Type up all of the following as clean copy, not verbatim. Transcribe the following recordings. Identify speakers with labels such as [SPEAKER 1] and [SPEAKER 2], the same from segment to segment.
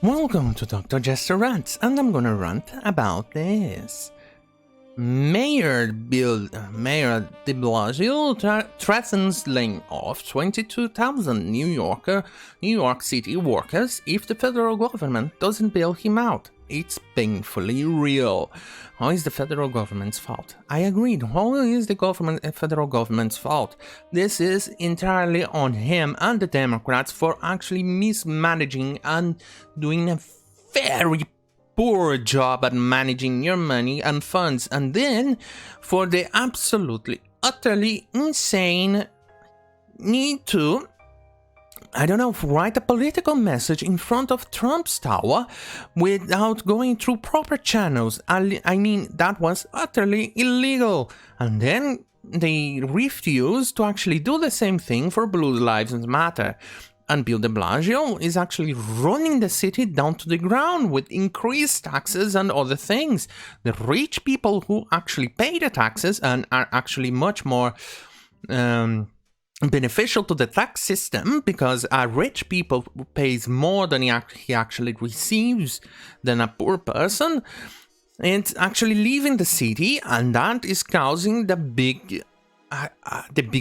[SPEAKER 1] Welcome to Dr. Jester Rants, and I'm gonna rant about this. Mayor de Blasio threatens laying off 22,000 New York City workers if the federal government doesn't bail him out. It's painfully real. How is the federal government's fault? I agreed. How is the federal government's fault? This is entirely on him and the Democrats for actually mismanaging and doing a very poor job at managing your money and funds, and then for the absolutely, utterly insane need to, write a political message in front of Trump's tower without going through proper channels. I mean, that was utterly illegal. And then they refused to actually do the same thing for Blue Lives Matter. And Bill de Blasio is actually running the city down to the ground with increased taxes and other things. The rich people who actually pay the taxes and are actually much more beneficial to the tax system, because a rich people pays more than he actually receives than a poor person. It's actually leaving the city, and that is causing the big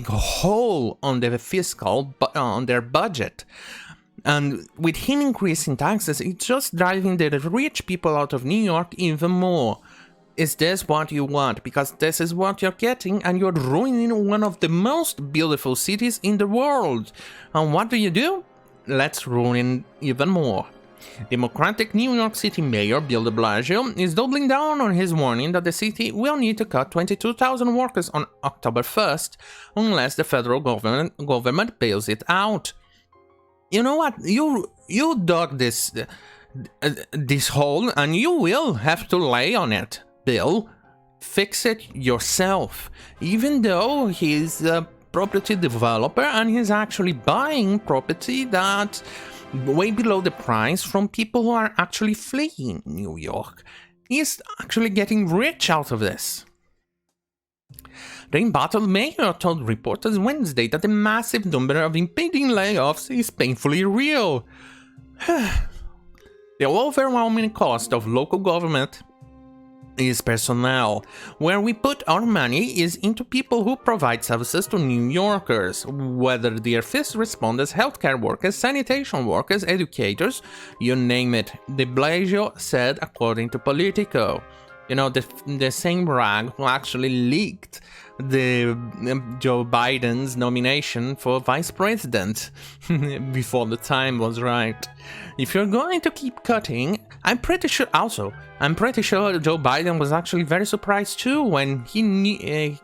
[SPEAKER 1] hole on on their budget. And with him increasing taxes, it's just driving the rich people out of New York even more. Is this what you want? Because this is what you're getting, and you're ruining one of the most beautiful cities in the world. And what do? Let's ruin even more. Democratic New York City Mayor Bill de Blasio is doubling down on his warning that the city will need to cut 22,000 workers on October 1st unless the federal government bails it out. You know what? You dug this hole, and you will have to lay on it. Bill, fix it yourself. Even though he's a property developer and he's actually buying property that way below the price from people who are actually fleeing New York. He's actually getting rich out of this. The embattled mayor told reporters Wednesday that the massive number of impending layoffs is painfully real. The overwhelming cost of local government is personnel. Where we put our money is into people who provide services to New Yorkers, whether they're first responders, healthcare workers, sanitation workers, educators, you name it, de Blasio said, according to Politico. You know, the same rag who actually leaked the Joe Biden's nomination for vice president before the time was right. If you're going to keep cutting, I'm pretty sure Joe Biden was actually very surprised too when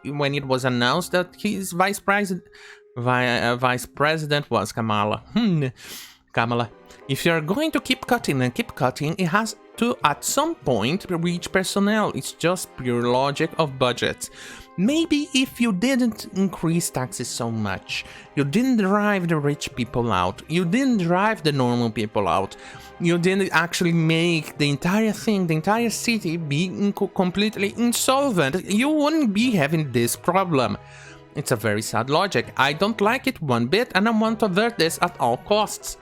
[SPEAKER 1] when it was announced that his vice president was Kamala. Kamala. If you're going to keep cutting and keep cutting, it has to at some point reach personnel. It's just pure logic of budgets. Maybe if you didn't increase taxes so much, you didn't drive the rich people out, you didn't drive the normal people out, you didn't actually make the entire city be completely insolvent, you wouldn't be having this problem. It's a very sad logic. I don't like it one bit, and I want to avert this at all costs.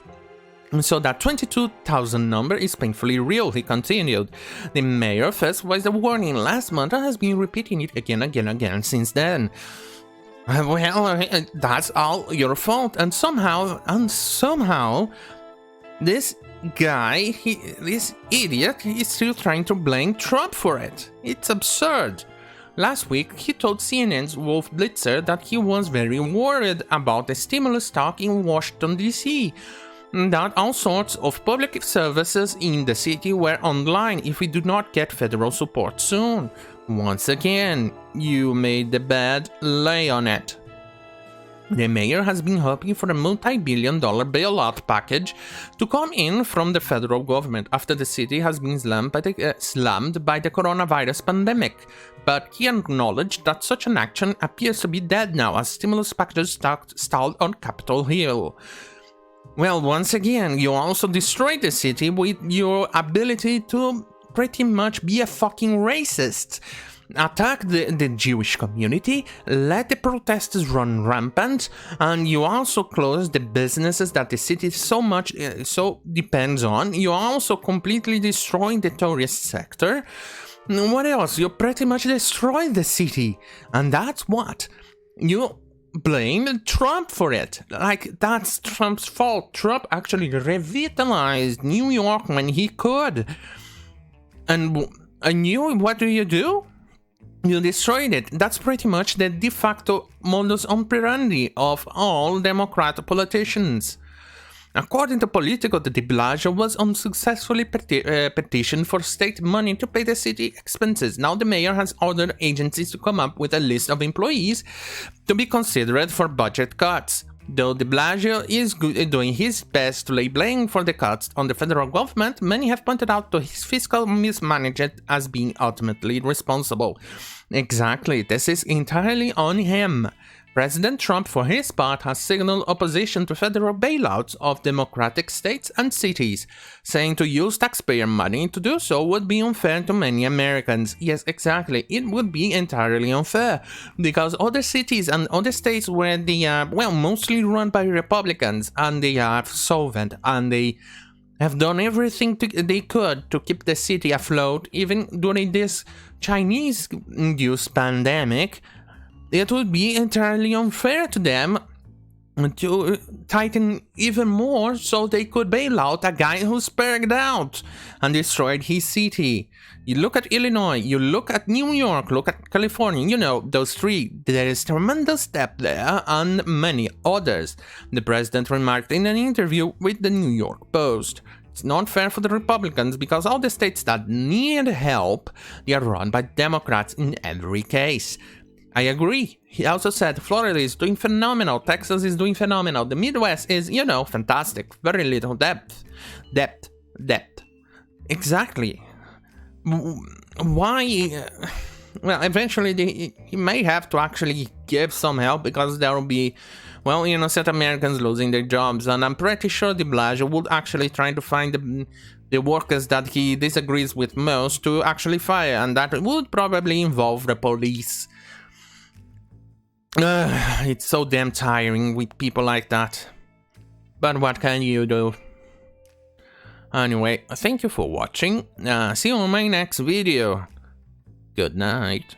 [SPEAKER 1] So that 22,000 number is painfully real, he continued. The mayor first voiced a warning last month and has been repeating it again since then. Well, that's all your fault, and somehow, this guy, this idiot, is still trying to blame Trump for it. It's absurd. Last week, he told CNN's Wolf Blitzer that he was very worried about the stimulus talk in Washington, D.C., that all sorts of public services in the city were online if we do not get federal support soon. Once again, you made the bed, lay on it. The mayor has been hoping for a multi-billion-dollar bailout package to come in from the federal government after the city has been slammed by the coronavirus pandemic, but he acknowledged that such an action appears to be dead now as stimulus packages stalled on Capitol Hill. Well, once again, you also destroyed the city with your ability to pretty much be a fucking racist. attack the Jewish community, let the protesters run rampant, and you also close the businesses that the city so depends on. You also completely destroying the tourist sector. What else? You pretty much destroyed the city, and that's what you blame Trump for it. Like, that's Trump's fault. Trump actually revitalized New York when he could. And what do? You destroyed it. That's pretty much the de facto modus operandi of all Democrat politicians. According to Politico, the Blasio was unsuccessfully petitioned for state money to pay the city expenses. Now the mayor has ordered agencies to come up with a list of employees to be considered for budget cuts. Though de Blasio is doing his best to lay blame for the cuts on the federal government, many have pointed out to his fiscal mismanagement as being ultimately responsible. Exactly, this is entirely on him. President Trump, for his part, has signaled opposition to federal bailouts of democratic states and cities, saying to use taxpayer money to do so would be unfair to many Americans. Yes, exactly, it would be entirely unfair, because other cities and other states where they are, mostly run by Republicans, and they are solvent, and they have done everything they could to keep the city afloat, even during this Chinese-induced pandemic. It would be entirely unfair to them to tighten even more so they could bail out a guy who spared out and destroyed his city. You look at Illinois, you look at New York, look at California, those three. There is tremendous depth there and many others. The president remarked in an interview with the New York Post. It's not fair for the Republicans because all the states that need help, they are run by Democrats in every case. I agree. He also said Florida is doing phenomenal, Texas is doing phenomenal, the Midwest is, fantastic, very little depth. Depth. Exactly. Why? Eventually he may have to actually give some help because there will be, set Americans losing their jobs, and I'm pretty sure de Blasio would actually try to find the workers that he disagrees with most to actually fire, and that would probably involve the police. It's so damn tiring with people like that. But what can you do? Anyway, thank you for watching. See you on my next video. Good night.